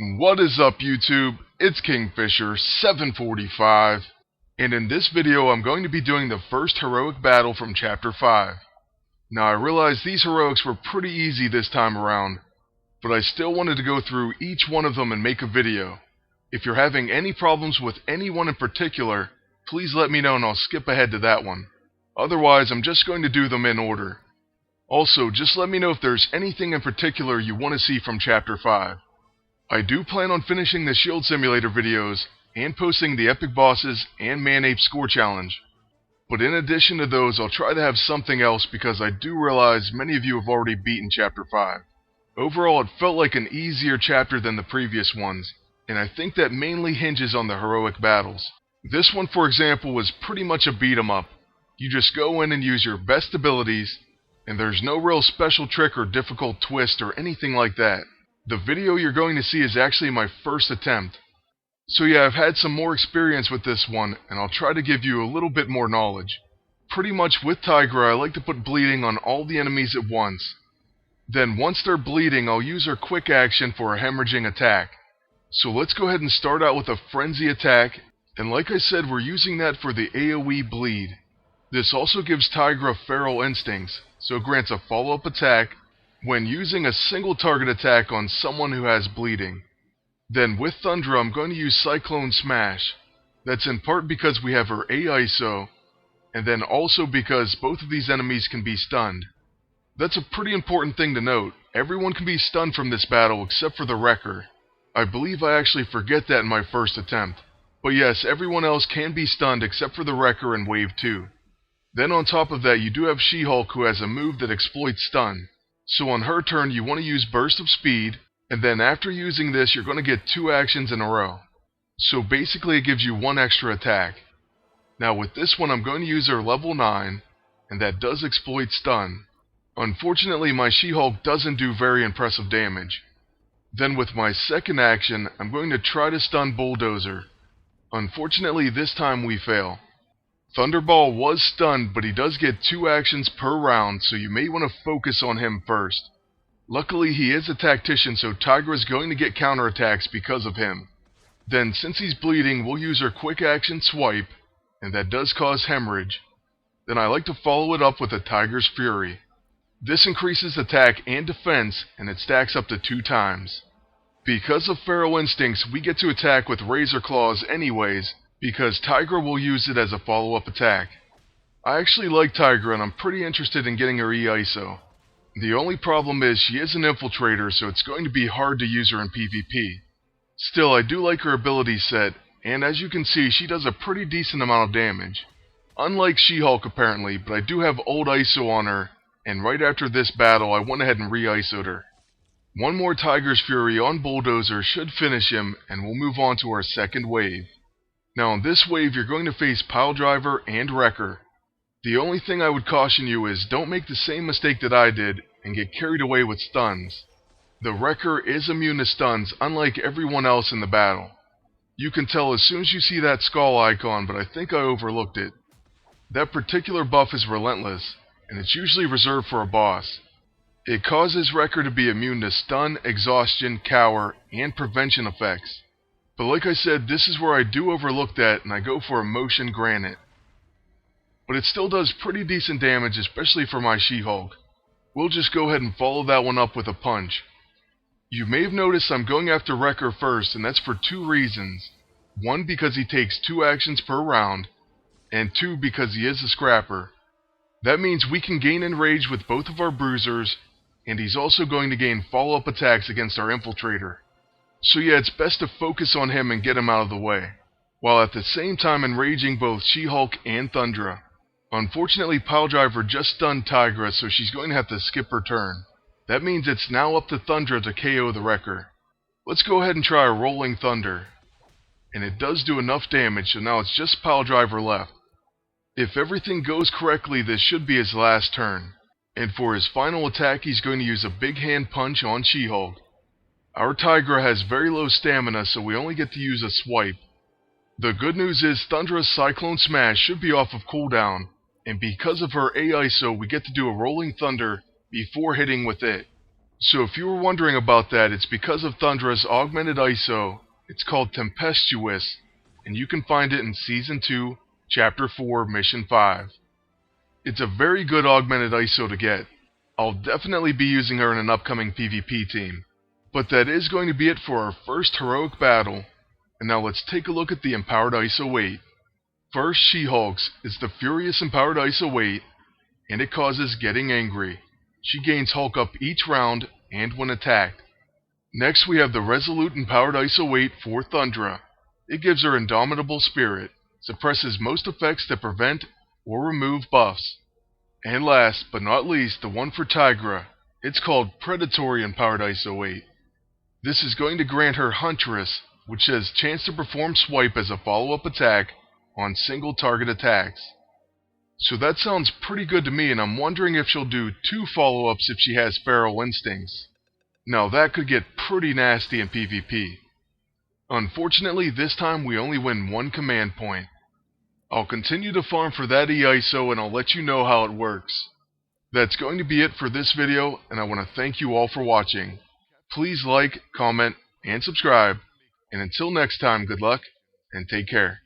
What is up, YouTube? It's Kingfisher745, and in this video I'm going to be doing the first heroic battle from Chapter 5. Now I realize these heroics were pretty easy this time around, but I still wanted to go through each one of them and make a video. If you're having any problems with any one in particular, please let me know and I'll skip ahead to that one. Otherwise, I'm just going to do them in order. Also, just let me know if there's anything in particular you want to see from Chapter 5. I do plan on finishing the Shield Simulator videos and posting the Epic Bosses and Man-Ape Score Challenge. But in addition to those, I'll try to have something else because I do realize many of you have already beaten Chapter 5. Overall, it felt like an easier chapter than the previous ones, and I think that mainly hinges on the heroic battles. This one, for example, was pretty much a beat-em-up. You just go in and use your best abilities, and there's no real special trick or difficult twist or anything like that. The video you're going to see is actually my first attempt. So yeah, I've had some more experience with this one, and I'll try to give you a little bit more knowledge. Pretty much with Tigra, I like to put bleeding on all the enemies at once. Then once they're bleeding, I'll use her quick action for a hemorrhaging attack. So let's go ahead and start out with a frenzy attack, and like I said, we're using that for the AoE bleed. This also gives Tigra feral instincts, so it grants a follow-up attack when using a single target attack on someone who has bleeding. Then with Thundra, I'm going to use Cyclone Smash. That's in part because we have her A-ISO, and then also because both of these enemies can be stunned. That's a pretty important thing to note. Everyone can be stunned from this battle except for the Wrecker. I believe I actually forget that in my first attempt. But yes, everyone else can be stunned except for the Wrecker in Wave 2. Then on top of that, you do have She-Hulk, who has a move that exploits stun. So on her turn, you want to use Burst of Speed, and then after using this, you're going to get 2 actions in a row. So basically it gives you 1 extra attack. Now with this one, I'm going to use her level 9, and that does exploit stun. Unfortunately, my She-Hulk doesn't do very impressive damage. Then with my second action, I'm going to try to stun Bulldozer. Unfortunately, this time we fail. Thunderball was stunned, but he does get 2 actions per round, so you may want to focus on him first. Luckily, he is a tactician, so Tigra is going to get counterattacks because of him. Then, since he's bleeding, we'll use our quick action Swipe, and that does cause hemorrhage. Then I like to follow it up with a Tiger's Fury. This increases attack and defense, and it stacks up to 2 times. Because of Feral Instincts, we get to attack with Razor Claws anyways, because Tigra will use it as a follow-up attack. I actually like Tigra, and I'm pretty interested in getting her E-ISO. The only problem is she is an infiltrator, so it's going to be hard to use her in PvP. Still, I do like her ability set, and as you can see, she does a pretty decent amount of damage. Unlike She-Hulk apparently, but I do have old ISO on her, and right after this battle I went ahead and re-ISO'd her. One more Tiger's Fury on Bulldozer should finish him, and we'll move on to our second wave. Now in this wave you're going to face Piledriver and Wrecker. The only thing I would caution you is don't make the same mistake that I did and get carried away with stuns. The Wrecker is immune to stuns, unlike everyone else in the battle. You can tell as soon as you see that skull icon, but I think I overlooked it. That particular buff is relentless, and it's usually reserved for a boss. It causes Wrecker to be immune to stun, exhaustion, cower, and prevention effects. But like I said, this is where I do overlook that, and I go for Emotion Granite. But it still does pretty decent damage, especially for my She-Hulk. We'll just go ahead and follow that one up with a punch. You may have noticed I'm going after Wrecker first, and that's for 2 reasons. 1, because he takes 2 actions per round, and 2, because he is a scrapper. That means we can gain Enrage with both of our bruisers, and he's also going to gain follow-up attacks against our infiltrator. So yeah, it's best to focus on him and get him out of the way, while at the same time enraging both She-Hulk and Thundra. Unfortunately, Piledriver just stunned Tigra, so she's going to have to skip her turn. That means it's now up to Thundra to KO the Wrecker. Let's go ahead and try a Rolling Thunder. And it does do enough damage, so now it's just Piledriver left. If everything goes correctly, this should be his last turn. And for his final attack, he's going to use a Big Hand Punch on She-Hulk. Our Tigra has very low stamina, so we only get to use a swipe. The good news is Thundra's Cyclone Smash should be off of cooldown, and because of her A-ISO we get to do a Rolling Thunder before hitting with it. So if you were wondering about that, it's because of Thundra's augmented ISO. It's called Tempestuous, and you can find it in Season 2, Chapter 4, Mission 5. It's a very good augmented ISO to get. I'll definitely be using her in an upcoming PvP team. But that is going to be it for our first heroic battle. And now let's take a look at the empowered ISO 8. First She-Hulk's is the Furious empowered ISO 8, and it causes Getting Angry. She gains Hulk up each round and when attacked. Next we have the Resolute empowered ISO 8 for Thundra. It gives her Indomitable Spirit, suppresses most effects that prevent or remove buffs. And last but not least, the one for Tigra. It's called Predatory empowered ISO 8. This is going to grant her Huntress, which has chance to perform Swipe as a follow-up attack on single target attacks. So that sounds pretty good to me, and I'm wondering if she'll do 2 follow-ups if she has Feral Instincts. Now that could get pretty nasty in PvP. Unfortunately, this time we only win 1 command point. I'll continue to farm for that EISO and I'll let you know how it works. That's going to be it for this video, and I want to thank you all for watching. Please like, comment, and subscribe, and until next time, good luck, and take care.